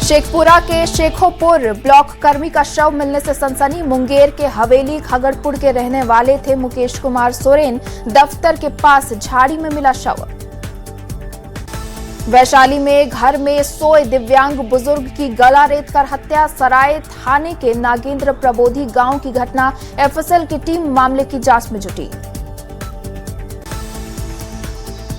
शेखपुरा के शेखोपुर ब्लॉक कर्मी का शव मिलने से सनसनी। मुंगेर के हवेली खगड़पुर के रहने वाले थे मुकेश कुमार सोरेन। दफ्तर के पास झाड़ी में मिला शव। वैशाली में घर में सोए दिव्यांग बुजुर्ग की गला रेत कर हत्या। सराय थाने के नागेंद्र प्रबोधी गांव की घटना। एफएसएल की टीम मामले की जांच में जुटी।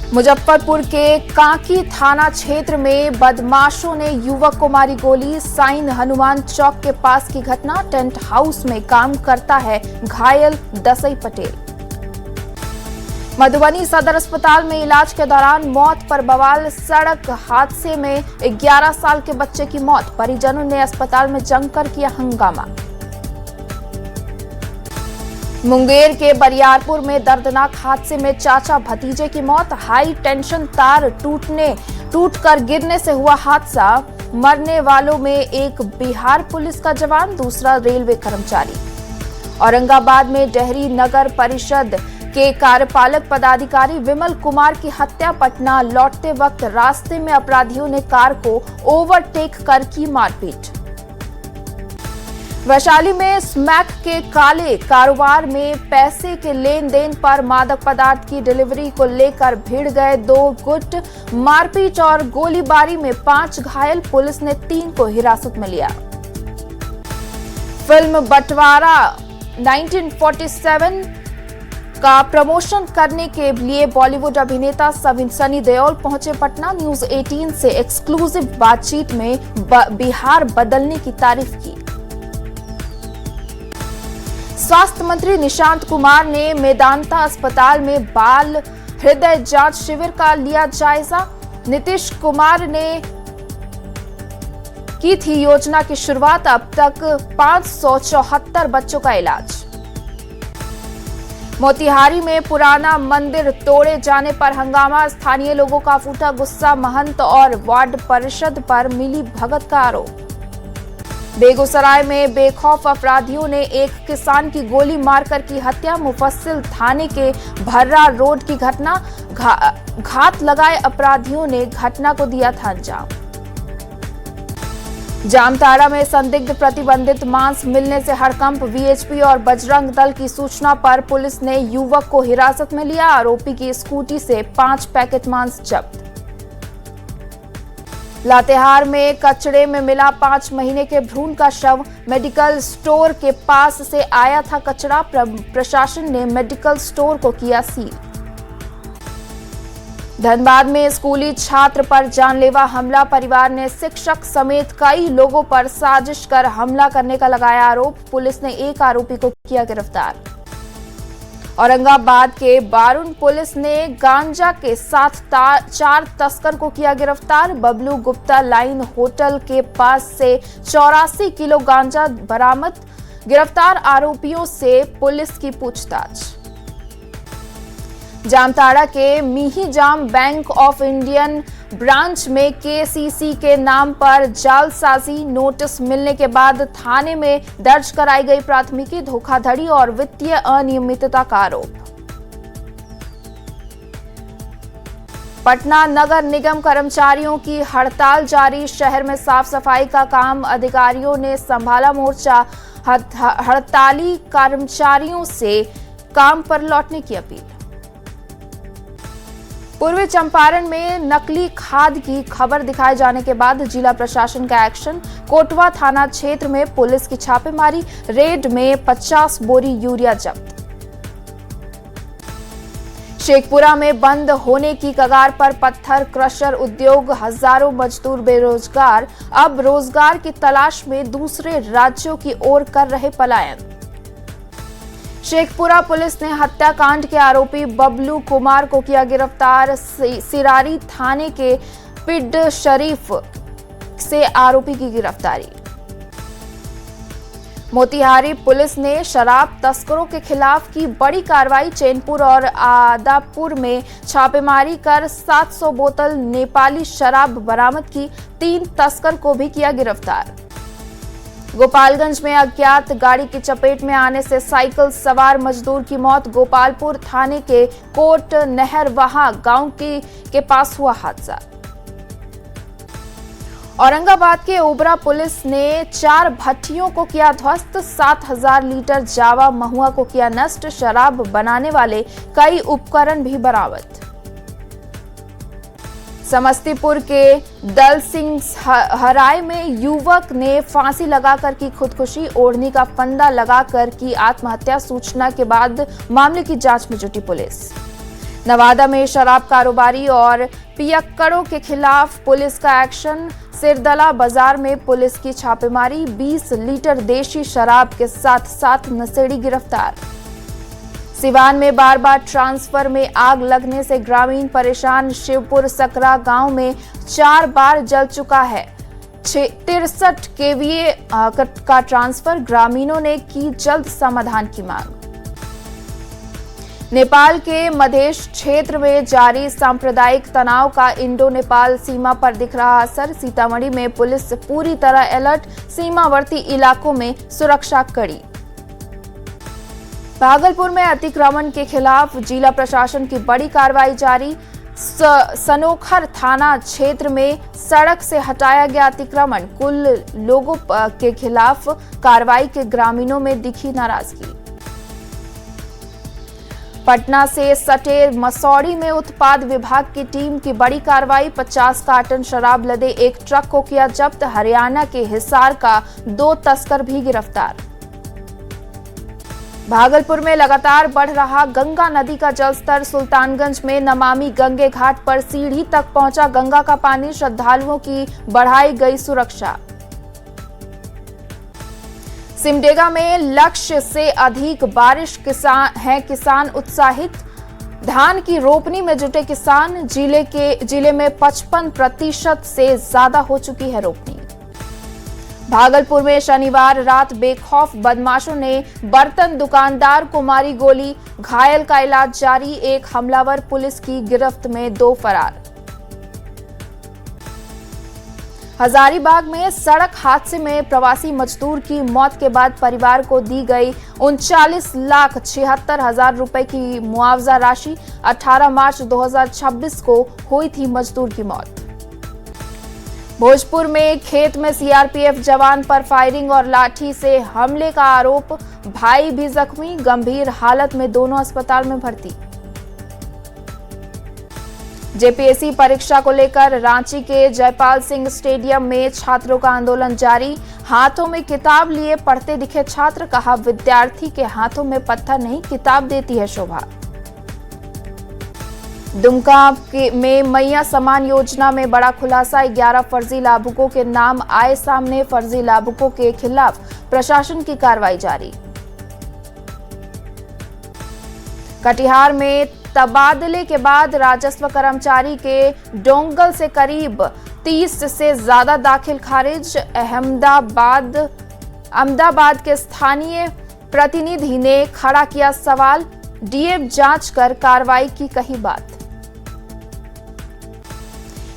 मुजफ्फरपुर के कांकी थाना क्षेत्र में बदमाशों ने युवक को मारी गोली। साइन हनुमान चौक के पास की घटना। टेंट हाउस में काम करता है घायल दसई पटेल। मधुबनी सदर अस्पताल में इलाज के दौरान मौत पर बवाल। सड़क हादसे में 11 साल के बच्चे की मौत। परिजनों ने अस्पताल में जमकर किया हंगामा। मुंगेर के बरियारपुर में दर्दनाक हादसे में चाचा भतीजे की मौत। हाई टेंशन तार टूटकर गिरने से हुआ हादसा। मरने वालों में एक बिहार पुलिस का जवान, दूसरा रेलवे कर्मचारी। औरंगाबाद में डेहरी नगर परिषद के कार्यपालक पदाधिकारी विमल कुमार की हत्या। पटना लौटते वक्त रास्ते में अपराधियों ने कार को ओवरटेक कर की मारपीट। वैशाली में स्मैक के काले कारोबार में पैसे के लेन देन पर मादक पदार्थ की डिलीवरी को लेकर भिड़ गए 2 गुट। मारपीट और गोलीबारी में 5 घायल। पुलिस ने 3 को हिरासत में लिया। फिल्म बंटवारा 1947 का प्रमोशन करने के लिए बॉलीवुड अभिनेता सनी देओल पहुंचे पटना। न्यूज 18 से एक्सक्लूसिव बातचीत में बिहार बदलने की तारीफ की। स्वास्थ्य मंत्री निशांत कुमार ने मेदांता अस्पताल में बाल हृदय जांच शिविर का लिया जायजा। नीतीश कुमार ने की थी योजना की शुरुआत। अब तक 574 बच्चों का इलाज। मोतिहारी में पुराना मंदिर तोड़े जाने पर हंगामा। स्थानीय लोगों का फूटा गुस्सा। महंत और वार्ड परिषद पर मिली भगत का आरोप। बेगूसराय में बेखौफ अपराधियों ने एक किसान की गोली मारकर की हत्या। मुफस्सिल थाने के भर्रा रोड की घटना। घात लगाए अपराधियों ने घटना को दिया था अंजाम। जामताड़ा में संदिग्ध प्रतिबंधित मांस मिलने से हड़कंप। वीएचपी और बजरंग दल की सूचना पर पुलिस ने युवक को हिरासत में लिया। आरोपी की स्कूटी से 5 पैकेट मांस जब्त। लातेहार में कचड़े में मिला 5 महीने के भ्रूण का शव। मेडिकल स्टोर के पास से आया था कचरा। प्रशासन ने मेडिकल स्टोर को किया सील। धनबाद में स्कूली छात्र पर जानलेवा हमला। परिवार ने शिक्षक समेत कई लोगों पर साजिश कर हमला करने का लगाया आरोप। पुलिस ने एक आरोपी को किया गिरफ्तार। औरंगाबाद के बारुण पुलिस ने गांजा के साथ 4 तस्कर को किया गिरफ्तार। बबलू गुप्ता लाइन होटल के पास से 84 किलो गांजा बरामद। गिरफ्तार आरोपियों से पुलिस की पूछताछ। जामताड़ा के Mihijam bank of Indian branch में केसीसी के नाम पर जालसाजी नोटिस मिलने के बाद थाने में दर्ज कराई गई प्राथमिकी। धोखाधड़ी और वित्तीय अनियमितता का आरोप। पटना नगर निगम कर्मचारियों की हड़ताल जारी। शहर में साफ सफाई का काम। अधिकारियों ने संभाला मोर्चा। हड़ताली कर्मचारियों से काम पर लौटने की अपील। पूर्वी चंपारण में नकली खाद की खबर दिखाए जाने के बाद जिला प्रशासन का एक्शन। कोटवा थाना क्षेत्र में पुलिस की छापेमारी। रेड में 50 बोरी यूरिया जब्त। शेखपुरा में बंद होने की कगार पर पत्थर क्रशर उद्योग। हजारों मजदूर बेरोजगार। अब रोजगार की तलाश में दूसरे राज्यों की ओर कर रहे पलायन। शेखपुरा पुलिस ने हत्याकांड के आरोपी बबलू कुमार को किया गिरफ्तार। सिरारी थाने के पिड शरीफ से आरोपी की गिरफ्तारी। मोतिहारी पुलिस ने शराब तस्करों के खिलाफ की बड़ी कार्रवाई। चैनपुर और आदापुर में छापेमारी कर 700 बोतल नेपाली शराब बरामद की। 3 तस्कर को भी किया गिरफ्तार। गोपालगंज में अज्ञात गाड़ी की चपेट में आने से साइकिल सवार मजदूर की मौत। गोपालपुर थाने के कोट नहरवाहा गांव के पास हुआ हादसा। औरंगाबाद के ओबरा पुलिस ने 4 भट्टियों को किया ध्वस्त, 7000 लीटर जावा महुआ को किया नष्ट, शराब बनाने वाले कई उपकरण भी बरामद। समस्तीपुर के दल सिंह हराय में युवक ने फांसी लगाकर की खुदकुशी, ओढ़नी का फंदा लगाकर की आत्महत्या। सूचना के बाद मामले की जांच में जुटी पुलिस। नवादा में शराब कारोबारी और पियक्कड़ों के खिलाफ पुलिस का एक्शन, सिरदला बाजार में पुलिस की छापेमारी, 20 लीटर देशी शराब के साथ 7 नशेड़ी गिरफ्तार। सिवान में बार बार ट्रांसफर में आग लगने से ग्रामीण परेशान, शिवपुर सकरा गांव में 4 बार जल चुका है 63 केवीए का ट्रांसफर, ग्रामीणों ने की जल्द समाधान की मांग। नेपाल के मधेश क्षेत्र में जारी सांप्रदायिक तनाव का इंडो नेपाल सीमा पर दिख रहा असर, सीतामढ़ी में पुलिस पूरी तरह अलर्ट, सीमावर्ती इलाकों में सुरक्षा कड़ी। भागलपुर में अतिक्रमण के खिलाफ जिला प्रशासन की बड़ी कार्रवाई जारी, सनोखर थाना क्षेत्र में सड़क से हटाया गया अतिक्रमण, कुल लोगों के खिलाफ कार्रवाई के ग्रामीणों में दिखी नाराजगी। पटना से सटे मसौड़ी में उत्पाद विभाग की टीम की बड़ी कार्रवाई, 50 कार्टन शराब लदे एक ट्रक को किया जब्त, हरियाणा के हिसार का 2 तस्कर भी गिरफ्तार। भागलपुर में लगातार बढ़ रहा गंगा नदी का जलस्तर, सुल्तानगंज में नमामि गंगे घाट पर सीढ़ी तक पहुंचा गंगा का पानी, श्रद्धालुओं की बढ़ाई गई सुरक्षा। सिमडेगा में लक्ष्य से अधिक बारिश, किसान उत्साहित, धान की रोपनी में जुटे किसान, जिले में 55% से ज्यादा हो चुकी है रोपनी। भागलपुर में शनिवार रात बेखौफ बदमाशों ने बर्तन दुकानदार को मारी गोली, घायल का इलाज जारी, एक हमलावर पुलिस की गिरफ्त में 2 फरार। हजारीबाग में सड़क हादसे में प्रवासी मजदूर की मौत के बाद परिवार को दी गई 39,76,000 रुपए की मुआवजा राशि, 18 मार्च 2026 को हुई थी मजदूर की मौत। भोजपुर में खेत में सीआरपीएफ जवान पर फायरिंग और लाठी से हमले का आरोप, भाई भी जख्मी, गंभीर हालत में दोनों अस्पताल में भर्ती। जेपीएससी परीक्षा को लेकर रांची के जयपाल सिंह स्टेडियम में छात्रों का आंदोलन जारी, हाथों में किताब लिए पढ़ते दिखे छात्र, कहा विद्यार्थी के हाथों में पत्थर नहीं किताब देती है शोभा। दुमका में मैया समान योजना में बड़ा खुलासा, 11 फर्जी लाभुकों के नाम आए सामने, फर्जी लाभुकों के खिलाफ प्रशासन की कार्रवाई जारी। कटिहार में तबादले के बाद राजस्व कर्मचारी के डोंगल से करीब 30 से ज्यादा दाखिल खारिज, अहमदाबाद के स्थानीय प्रतिनिधि ने खड़ा किया सवाल, डीएम जांच कर कार्रवाई की कही बात।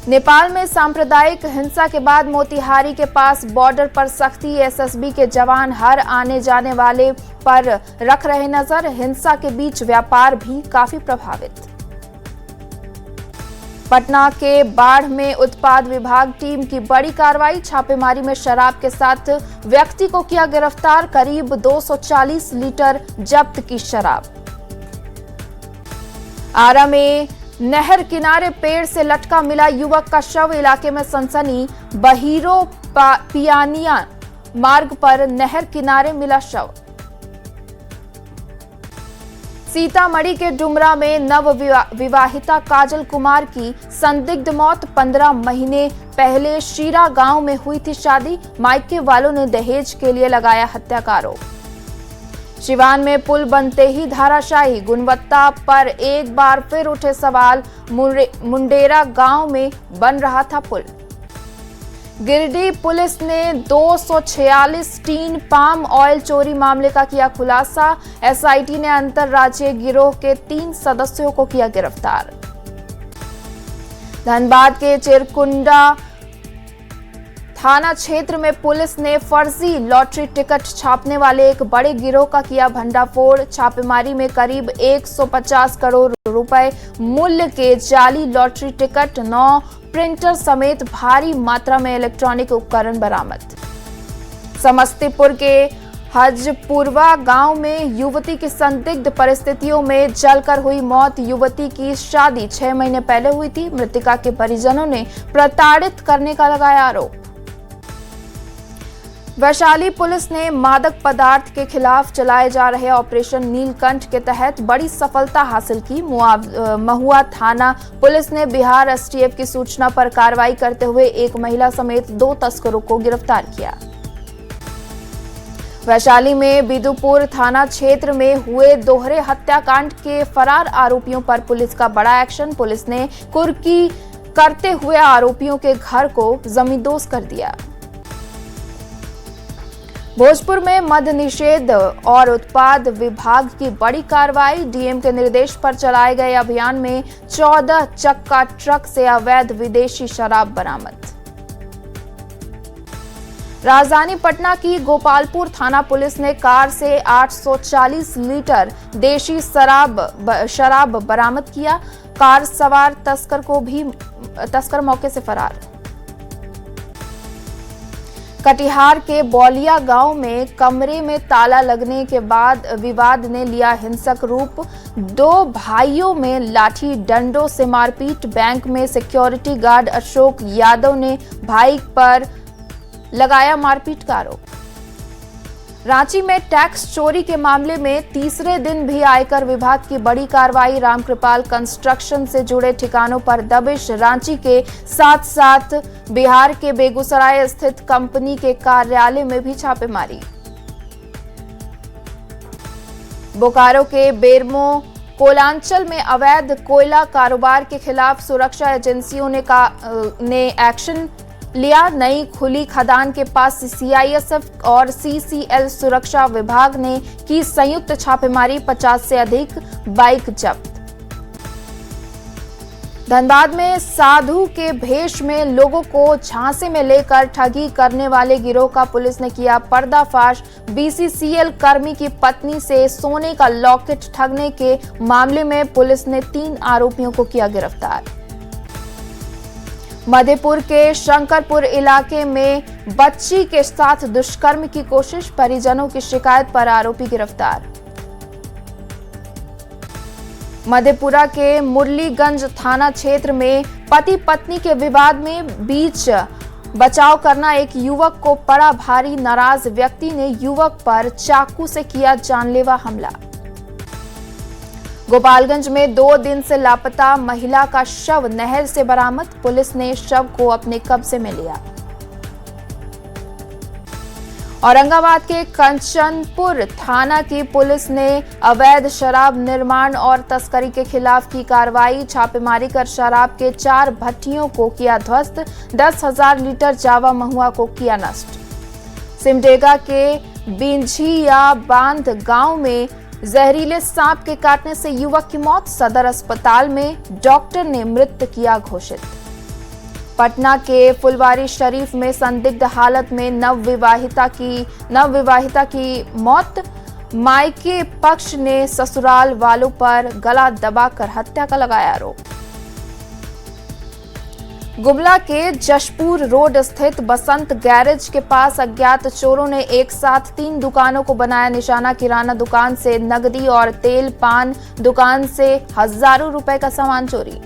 नेपाल में सांप्रदायिक हिंसा के बाद मोतिहारी के पास बॉर्डर पर सख्ती, एसएसबी के जवान हर आने जाने वाले पर रख रहे नजर, हिंसा के बीच व्यापार भी काफी प्रभावित। पटना के बाढ़ में उत्पाद विभाग टीम की बड़ी कार्रवाई, छापेमारी में शराब के साथ व्यक्ति को किया गिरफ्तार, करीब 240 लीटर जब्त की शराब। आरा में नहर किनारे पेड़ से लटका मिला युवक का शव, इलाके में सनसनी, बहीरो पियानिया मार्ग पर नहर किनारे मिला शव। सीतामढ़ी के डुमरा में नव विवाहिता काजल कुमार की संदिग्ध मौत, 15 महीने पहले शीरा गांव में हुई थी शादी, मायके वालों ने दहेज के लिए लगाया हत्या का आरोप। सिवान में पुल बनते ही धाराशाही, गुणवत्ता पर एक बार फिर उठे सवाल, मुंडेरा गांव में बन रहा था पुल। गिरिडीह पुलिस ने 246 टीन पाम ऑयल चोरी मामले का किया खुलासा, एसआईटी ने अंतरराज्यीय गिरोह के 3 सदस्यों को किया गिरफ्तार। धनबाद के चिरकुंडा थाना क्षेत्र में पुलिस ने फर्जी लॉटरी टिकट छापने वाले एक बड़े गिरोह का किया भंडाफोड़। छापेमारी में करीब 150 करोड़ रुपए मूल्य के जाली लॉटरी टिकट, 9 प्रिंटर समेत भारी मात्रा में इलेक्ट्रॉनिक उपकरण बरामद। समस्तीपुर के हजपुरवा गांव में युवती की संदिग्ध परिस्थितियों में जलकर हुई मौत। युवती की शादी 6 महीने पहले हुई थी। मृतका के परिजनों ने प्रताड़ित करने का लगाया आरोप। वैशाली पुलिस ने मादक पदार्थ के खिलाफ चलाए जा रहे ऑपरेशन नीलकंठ के तहत बड़ी सफलता हासिल की। महुआ थाना पुलिस ने बिहार एसटीएफ की सूचना पर कार्रवाई करते हुए एक महिला समेत 2 तस्करों को गिरफ्तार किया। वैशाली में बिदुपुर थाना क्षेत्र में हुए दोहरे हत्याकांड के फरार आरोपियों पर पुलिस का बड़ा एक्शन। पुलिस ने कुर्की करते हुए आरोपियों के घर को जमींदोज कर दिया। भोजपुर में मद्य निषेध और उत्पाद विभाग की बड़ी कार्रवाई। डीएम के निर्देश पर चलाए गए अभियान में 14 चक्का ट्रक से अवैध विदेशी शराब बरामद। राजधानी पटना की गोपालपुर थाना पुलिस ने कार से 840 लीटर देशी शराब बरामद किया। कार सवार तस्कर मौके से फरार। कटिहार के बौलिया गांव में कमरे में ताला लगने के बाद विवाद ने लिया हिंसक रूप। 2 भाइयों में लाठी डंडों से मारपीट। बैंक में सिक्योरिटी गार्ड अशोक यादव ने भाई पर लगाया मारपीट का आरोप। रांची में टैक्स चोरी के मामले में तीसरे दिन भी आयकर विभाग की बड़ी कार्रवाई। रामकृपाल कंस्ट्रक्शन से जुड़े ठिकानों पर दबिश। रांची के साथ साथ बिहार के बेगूसराय स्थित कंपनी के कार्यालय में भी छापेमारी। बोकारो के बेरमो कोलांचल में अवैध कोयला कारोबार के खिलाफ सुरक्षा एजेंसियों ने एक्शन लिया। नई खुली खदान के पास सीआईएसएफ और सीसीएल सुरक्षा विभाग ने की संयुक्त छापेमारी। 50 से अधिक बाइक जब्त। धनबाद में साधु के भेष में लोगों को झांसे में लेकर ठगी करने वाले गिरोह का पुलिस ने किया पर्दाफाश। बीसीसीएल कर्मी की पत्नी से सोने का लॉकेट ठगने के मामले में पुलिस ने 3 आरोपियों को किया गिरफ्तार। मधेपुर के शंकरपुर इलाके में बच्ची के साथ दुष्कर्म की कोशिश। परिजनों की शिकायत पर आरोपी गिरफ्तार। मधेपुरा के मुरलीगंज थाना क्षेत्र में पति पत्नी के विवाद में बीच बचाव करना एक युवक को पड़ा भारी। नाराज व्यक्ति ने युवक पर चाकू से किया जानलेवा हमला। गोपालगंज में 2 दिन से लापता महिला का शव नहर से बरामद। पुलिस ने शव को अपने कब्जे में लिया। औरंगाबाद के कंचनपुर थाना की पुलिस ने अवैध शराब निर्माण और तस्करी के खिलाफ की कार्रवाई। छापेमारी कर शराब के 4 भट्टियों को किया ध्वस्त। 10,000 लीटर जावा महुआ को किया नष्ट। सिमडेगा के बिंझिया बांध गांव में जहरीले सांप के काटने से युवक की मौत। सदर अस्पताल में डॉक्टर ने मृत किया घोषित। पटना के फुलवारी शरीफ में संदिग्ध हालत में नवविवाहिता की मौत। मायके पक्ष ने ससुराल वालों पर गला दबाकर हत्या का लगाया आरोप। गुमला के जशपुर रोड स्थित बसंत गैरेज के पास अज्ञात चोरों ने एक साथ 3 दुकानों को बनाया निशाना। किराना दुकान से नकदी और तेल, पान दुकान से हजारों रुपए का सामान चोरी।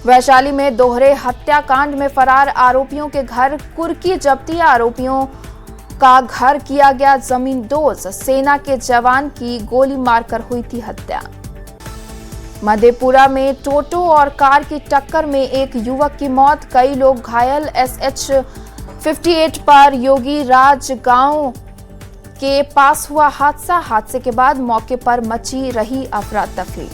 वैशाली में दोहरे हत्याकांड में फरार आरोपियों के घर कुर्की जब्ती। आरोपियों का घर किया गया जमींदोज। सेना के जवान की गोली मारकर हुई थी हत्या। मधेपुरा में टोटो और कार की टक्कर में एक युवक की मौत, कई लोग घायल। SH-58 पर योगी राज गांव के पास हुआ हादसे के बाद मौके पर मची रही अफरा तफरी।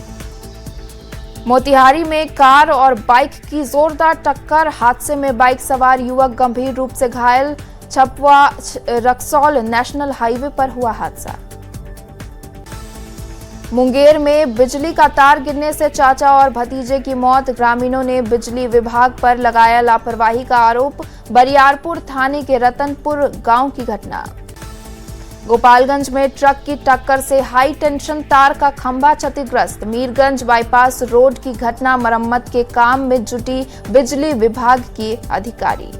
मोतिहारी में कार और बाइक की जोरदार टक्कर, हादसे में बाइक सवार युवक गंभीर रूप से घायल। छपवा रक्सौल नेशनल हाईवे पर हुआ हादसा। मुंगेर में बिजली का तार गिरने से चाचा और भतीजे की मौत। ग्रामीणों ने बिजली विभाग पर लगाया लापरवाही का आरोप। बरियारपुर थाने के रतनपुर गांव की घटना। गोपालगंज में ट्रक की टक्कर से हाई टेंशन तार का खंभा क्षतिग्रस्त। मीरगंज बाईपास रोड की घटना। मरम्मत के काम में जुटी बिजली विभाग के अधिकारी।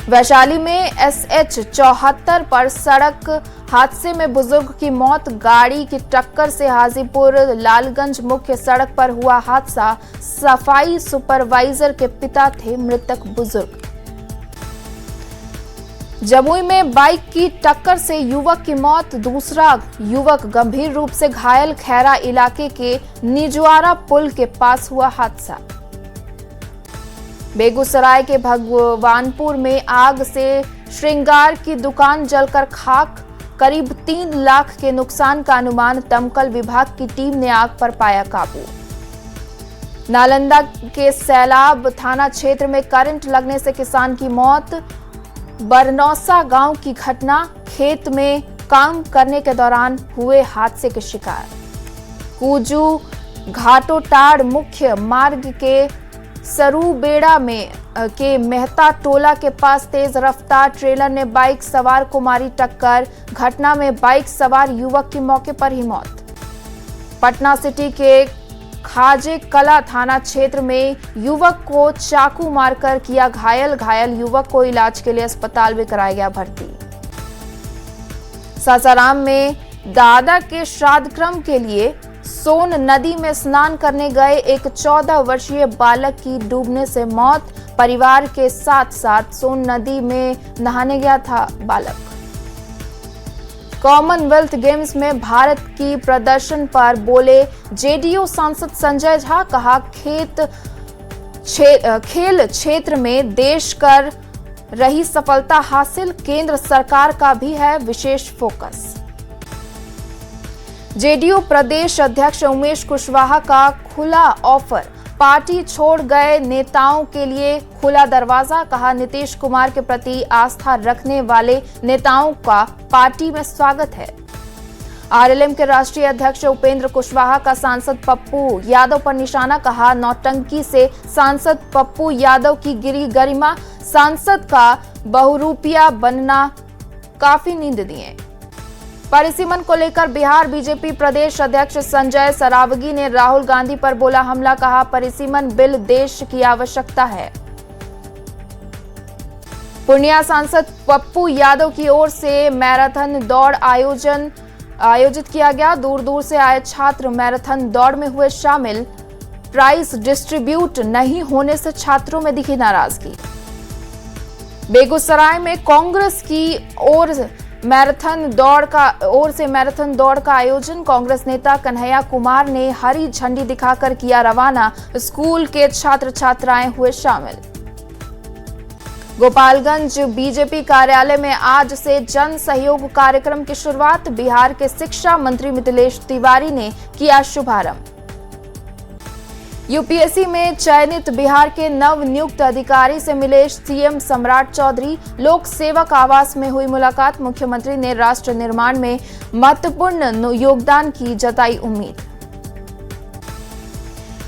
वैशाली में SH 74 पर सड़क हादसे में बुजुर्ग की मौत। गाड़ी की टक्कर से हाजीपुर लालगंज मुख्य सड़क पर हुआ हादसा। सफाई सुपरवाइजर के पिता थे मृतक बुजुर्ग। जमुई में बाइक की टक्कर से युवक की मौत। दूसरा युवक गंभीर रूप से घायल। खैरा इलाके के निजवारा पुल के पास हुआ हादसा। बेगूसराय के भगवानपुर में आग से श्रृंगार की दुकान जलकर खाक। करीब 3 लाख के नुकसान का अनुमान। दमकल विभाग की टीम ने आग पर पाया काबू। नालंदा के सैलाब थाना क्षेत्र में करंट लगने से किसान की मौत। बरनौसा गांव की घटना। खेत में काम करने के दौरान हुए हादसे के शिकार। कूजू घाटोटाड़ मुख्य मार्ग के सरूबेड़ा में के मेहता टोला के पास तेज रफ्तार ट्रेलर ने बाइक सवार को मारी टक्कर। घटना में बाइक सवार युवक की मौके पर ही मौत। पटना सिटी के खाजे कला थाना क्षेत्र में युवक को चाकू मारकर किया घायल। घायल युवक को इलाज के लिए अस्पताल में कराया गया भर्ती। सासाराम में दादा के श्राद्ध क्रम के लिए सोन नदी में स्नान करने गए एक 14 वर्षीय बालक की डूबने से मौत। परिवार के साथ साथ सोन नदी में नहाने गया था बालक। कॉमनवेल्थ गेम्स में भारत की प्रदर्शन पर बोले JDU सांसद संजय झा। कहा खेल क्षेत्र में देश कर रही सफलता हासिल। केंद्र सरकार का भी है विशेष फोकस। JDU प्रदेश अध्यक्ष उमेश कुशवाहा का खुला ऑफर। पार्टी छोड़ गए नेताओं के लिए खुला दरवाजा। कहा नीतीश कुमार के प्रति आस्था रखने वाले नेताओं का पार्टी में स्वागत है। RLM के राष्ट्रीय अध्यक्ष उपेंद्र कुशवाहा का सांसद पप्पू यादव पर निशाना। कहा नौटंकी से सांसद पप्पू यादव की गिरी गरिमा। सांसद का बहुरूपिया बनना काफी निंदनीय। परिसीमन को लेकर बिहार बीजेपी प्रदेश अध्यक्ष संजय सरावगी ने राहुल गांधी पर बोला हमला। कहा परिसीमन बिल देश की आवश्यकता है। पूर्णिया सांसद पप्पू यादव की ओर से मैराथन दौड़ आयोजित किया गया। दूर दूर से आए छात्र मैराथन दौड़ में हुए शामिल। प्राइस डिस्ट्रीब्यूट नहीं होने से छात्रों में दिखी नाराजगी। बेगूसराय में कांग्रेस की ओर से मैराथन दौड़ का आयोजन। कांग्रेस नेता कन्हैया कुमार ने हरी झंडी दिखाकर किया रवाना। स्कूल के छात्र छात्राएं हुए शामिल। गोपालगंज बीजेपी कार्यालय में आज से जन सहयोग कार्यक्रम की शुरुआत। बिहार के शिक्षा मंत्री मिथिलेश तिवारी ने किया शुभारंभ। यूपीएससी में चयनित बिहार के नव नियुक्त अधिकारी से मिले सीएम सम्राट चौधरी। लोक सेवक आवास में हुई मुलाकात। मुख्यमंत्री ने राष्ट्र निर्माण में महत्वपूर्ण योगदान की जताई उम्मीद।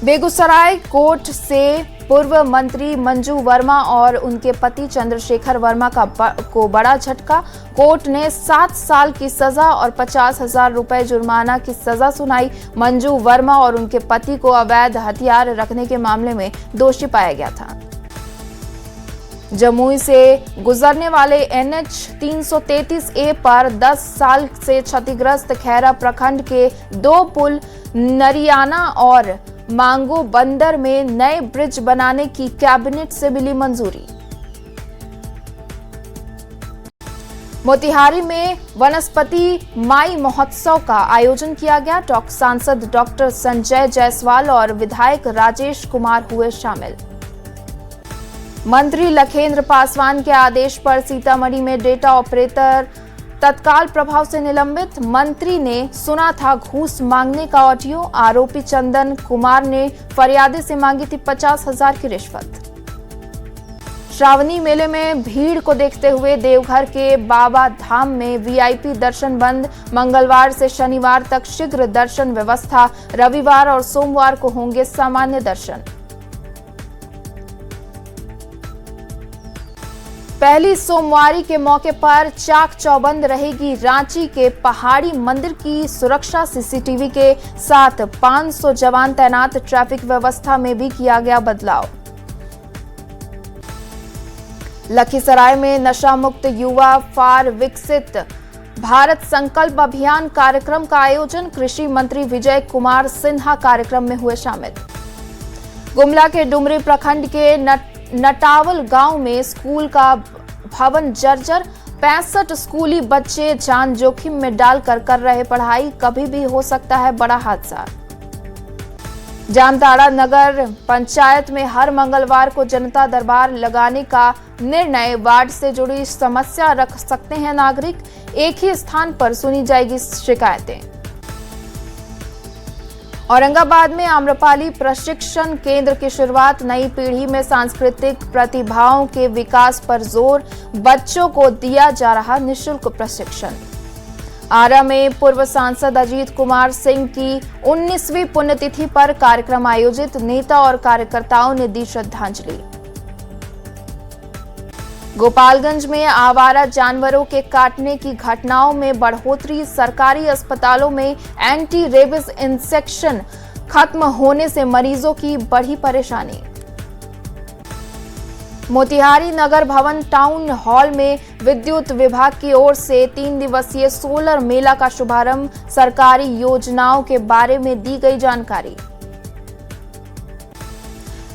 बेगूसराय कोर्ट से पूर्व मंत्री मंजू वर्मा और उनके पति चंद्रशेखर वर्मा को बड़ा झटका। कोर्ट ने 7 साल की सजा और 50,000 रुपए जुर्माना की सजा सुनाई। मंजू वर्मा और उनके पति को अवैध हथियार रखने के मामले में दोषी पाया गया था। जमुई से गुजरने वाले NH 333A पर 10 साल से क्षतिग्रस्त खैरा प्रखंड के 2 पुल नरियाना और मांगो बंदर में नए ब्रिज बनाने की कैबिनेट से मिली मंजूरी। मोतिहारी में वनस्पति माई महोत्सव का आयोजन किया गया। सांसद डॉक्टर संजय जायसवाल और विधायक राजेश कुमार हुए शामिल। मंत्री लखेंद्र पासवान के आदेश पर सीतामढ़ी में डेटा ऑपरेटर तत्काल प्रभाव से निलंबित। मंत्री ने सुना था घूस मांगने का ऑडियो। आरोपी चंदन कुमार ने फरियादी से मांगी थी 50,000 की रिश्वत। श्रावणी मेले में भीड़ को देखते हुए देवघर के बाबा धाम में वीआईपी दर्शन बंद। मंगलवार से शनिवार तक शीघ्र दर्शन व्यवस्था। रविवार और सोमवार को होंगे सामान्य दर्शन। पहली सोमवारी के मौके पर चाक चौबंद रहेगी। रांची के पहाड़ी मंदिर की सुरक्षा सीसीटीवी के साथ 500 जवान तैनात। ट्रैफिक व्यवस्था में भी किया गया बदलाव। लखीसराय में नशा मुक्त युवा फॉर विकसित भारत संकल्प अभियान कार्यक्रम का आयोजन। कृषि मंत्री विजय कुमार सिन्हा कार्यक्रम में हुए शामिल। गुमला के डुमरी प्रखंड के नटावल गांव में स्कूल का भवन जर्जर। 65 स्कूली बच्चे जान जोखिम में डालकर कर रहे पढ़ाई। कभी भी हो सकता है बड़ा हादसा। जामताड़ा नगर पंचायत में हर मंगलवार को जनता दरबार लगाने का निर्णय। वार्ड से जुड़ी समस्या रख सकते हैं नागरिक। एक ही स्थान पर सुनी जाएगी शिकायतें। औरंगाबाद में आम्रपाली प्रशिक्षण केंद्र की शुरुआत। नई पीढ़ी में सांस्कृतिक प्रतिभाओं के विकास पर जोर। बच्चों को दिया जा रहा निःशुल्क प्रशिक्षण। आरा में पूर्व सांसद अजीत कुमार सिंह की 19वीं पुण्यतिथि पर कार्यक्रम आयोजित। नेता और कार्यकर्ताओं ने दी श्रद्धांजलि। गोपालगंज में आवारा जानवरों के काटने की घटनाओं में बढ़ोतरी। सरकारी अस्पतालों में एंटी रेबिस इंजेक्शन खत्म होने से मरीजों की बढ़ी परेशानी। मोतिहारी नगर भवन टाउन हॉल में विद्युत विभाग की ओर से 3 दिवसीय सोलर मेला का शुभारंभ। सरकारी योजनाओं के बारे में दी गई जानकारी।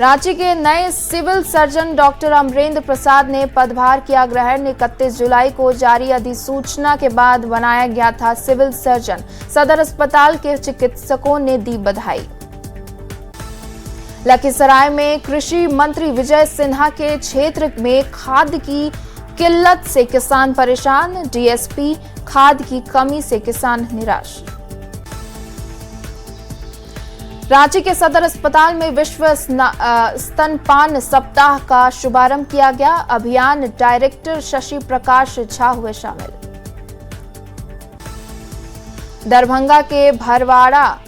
रांची के नए सिविल सर्जन डॉक्टर अमरेंद्र प्रसाद ने पदभार किया ग्रहण। 31 जुलाई को जारी अधिसूचना के बाद बनाया गया था सिविल सर्जन। सदर अस्पताल के चिकित्सकों ने दी बधाई। लखीसराय में कृषि मंत्री विजय सिन्हा के क्षेत्र में खाद की किल्लत से किसान परेशान। डीएसपी खाद की कमी से किसान निराश। रांची के सदर अस्पताल में विश्व स्तनपान सप्ताह का शुभारंभ किया गया। अभियान डायरेक्टर शशि प्रकाश झा हुए शामिल। दरभंगा के भरवाड़ा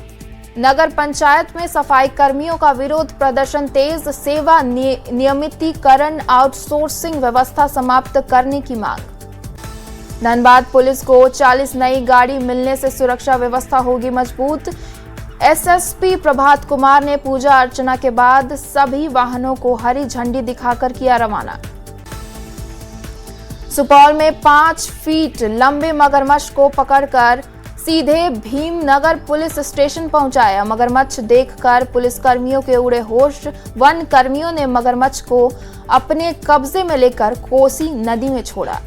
नगर पंचायत में सफाई कर्मियों का विरोध प्रदर्शन तेज। सेवा नियमितीकरण आउटसोर्सिंग व्यवस्था समाप्त करने की मांग। धनबाद पुलिस को 40 नई गाड़ी मिलने से सुरक्षा व्यवस्था होगी मजबूत। एसएसपी प्रभात कुमार ने पूजा अर्चना के बाद सभी वाहनों को हरी झंडी दिखाकर किया रवाना। सुपौल में 5 फीट लंबे मगरमच्छ को पकड़कर सीधे भीमनगर पुलिस स्टेशन पहुंचाया। मगरमच्छ देखकर पुलिसकर्मियों के उड़े होश। वन कर्मियों ने मगरमच्छ को अपने कब्जे में लेकर कोसी नदी में छोड़ा।